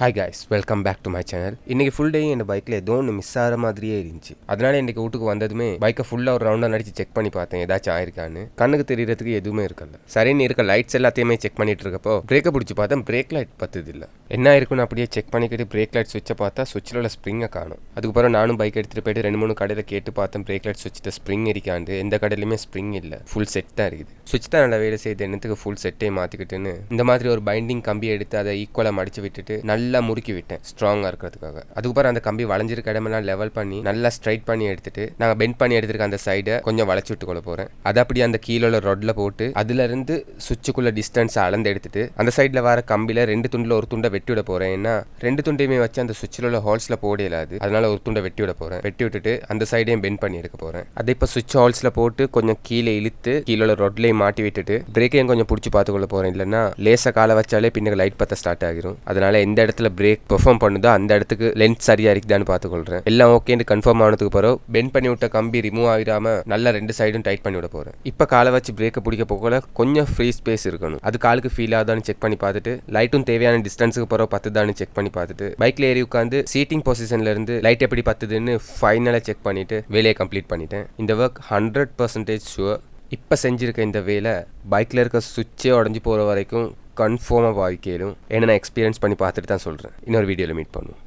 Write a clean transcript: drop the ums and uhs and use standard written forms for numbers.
Hi guys, welcome back to my channel. இன்னைக்கு full day என் பைக்கில் ஏதோ ஒன்று மிஸ் ஆகிற மாதிரியே இருந்துச்சு. அதனால இன்னைக்கு வீட்டுக்கு வந்ததுமே பைக்கை ஃபுல்லாக ஒரு ரவுண்டாக நடிச்சு செக் பண்ணி பார்த்தேன் ஏதாச்சும் ஆயிருக்கான்னு. கண்ணுக்கு தெரியறதுக்கு எதுவுமே இருக்கல. சரின்னு இருக்க லைட்ஸ் எல்லாத்தையுமே செக் பண்ணிட்டு இருக்கப்போ பிரேக்கை பிடிச்சி பார்த்தா பிரேக் லைட் பத்துது இல்லை. என்ன ஆயிருக்குன்னு அப்படியே செக் பண்ணிக்கிட்டு பிரேக் லைட் சுவிட்சை பார்த்தா சுவிட்சில் உள்ள ஸ்ப்ரிங்கை காணும். அதுக்கப்புறம் நானும் பைக் எடுத்துகிட்டு போயிட்டு 2-3 கடையில் கேட்டு பார்த்தேன் பிரேக் லைட் சுவிட்சில் ஸ்ப்ரிங் இருக்காண்டு. எந்த கடையிலுமே ஸ்ப்ரிங் இல்லை, ஃபுல் செட் தான் இருக்குது. சுவிட்ச் தான் நல்லா வேலை செய்யுது, என்னத்துக்கு ஃபுல் செட்டே மாற்றிக்கிட்டுன்னு இந்த மாதிரி ஒரு பைண்டிங் கம்பி எடுத்து அதை ஈக்குவலாக மடிச்சு விட்டுட்டு நல்லா முறுக்கி விட்டேன் ஸ்ட்ராங்காக இருக்கிறதுக்காக. அதுக்கப்புறம் அந்த கம்பி வளைஞ்சிருக்க இடமெல்லாம் லெவல் பண்ணி நல்லா ஸ்ட்ரைட் பண்ணி எடுத்துட்டு நாங்கள் பெண்ட் பண்ணி எடுத்துருக்க அந்த சைடை கொஞ்சம் வளைச்சி விட்டு கொள்ள போகிறேன். அதை அப்படியே அந்த கீழே ரொட்ல போட்டு அதுலேருந்து சுவிட்சுக்குள்ள டிஸ்டன்ஸை அளந்து எடுத்துட்டு அந்த சைடில் வர கம்பியில் 2 துண்டில் ஒரு துண்டை வெட்டி விட போகிறேன். ஏன்னா 2 துண்டையுமே வச்சு அந்த சுவிட்சில் உள்ள ஹோல்ஸில் போட இல்லாது, அதனால ஒரு துண்டை வெட்டி விட போகிறேன். வெட்டி விட்டுட்டு அந்த சைடையும் பெண்ட் பண்ணி எடுக்க போகிறேன். அதை இப்போ சுவிட்ச் ஹோல்ஸில் போட்டு கொஞ்சம் கீழே இழுத்து கீழே ரொட்லையும் மாட்டி விட்டுட்டு பிரேக்கையும் கொஞ்சம் பிடிச்சி பார்த்துக்கொள்ள போகிறேன். இல்லைன்னா லேசாக காலை வச்சாலே பின்னாடி லைட் பற்ற ஸ்டார்ட் ஆகிரும். அதனால எந்த இடத்துல பிரேக் பெர்ஃபார்ம் பண்ணுதோ அந்த இடத்துக்கு லென்த் சரியா இருக்குதான்னு பார்த்துக்கொள்றேன். எல்லாம் ஓகேன்னு கன்ஃபார்ம் ஆனதுக்கு பிறகு பெண்ட் பண்ணி விட்ட கம்பி ரிமூவ் ஆகிடாம நல்லா 2 சைடும் டைட் பண்ணி விட போறேன். இப்போ காலை வச்சு பிரேக்கை பிடிக்க போகல கொஞ்சம் ஃப்ரீ ஸ்பேஸ் இருக்கணும். அது காலுக்கு ஃபீல் ஆகுதான்னு செக் பண்ணி பார்த்துட்டு லைட்டும் தேவையான டிஸ்டன்ஸுக்கு பிறகு பத்துதான்னு செக் பண்ணி பார்த்துட்டு பைக்ல ஏறி உட்காந்து சீட்டிங் பொசிஷன்ல இருந்து லைட் எப்படி பத்துதுன்னு ஃபைனலாக செக் பண்ணிட்டு வேலையை கம்ப்ளீட் பண்ணிட்டேன். இந்த ஒர்க் 100% ஷுவர். இப்போ செஞ்சிருக்க இந்த வேலை பைக்கில் இருக்க சுவிட்சே உடஞ்சி போகிற வரைக்கும் கன்ஃபார்மாக பாதிக்கலும். ஏன்னா நான் எக்ஸ்பீரியன்ஸ் பண்ணி பார்த்துட்டு தான் சொல்கிறேன். இன்னொரு வீடியோவில் மீட் பண்ணுவோம்.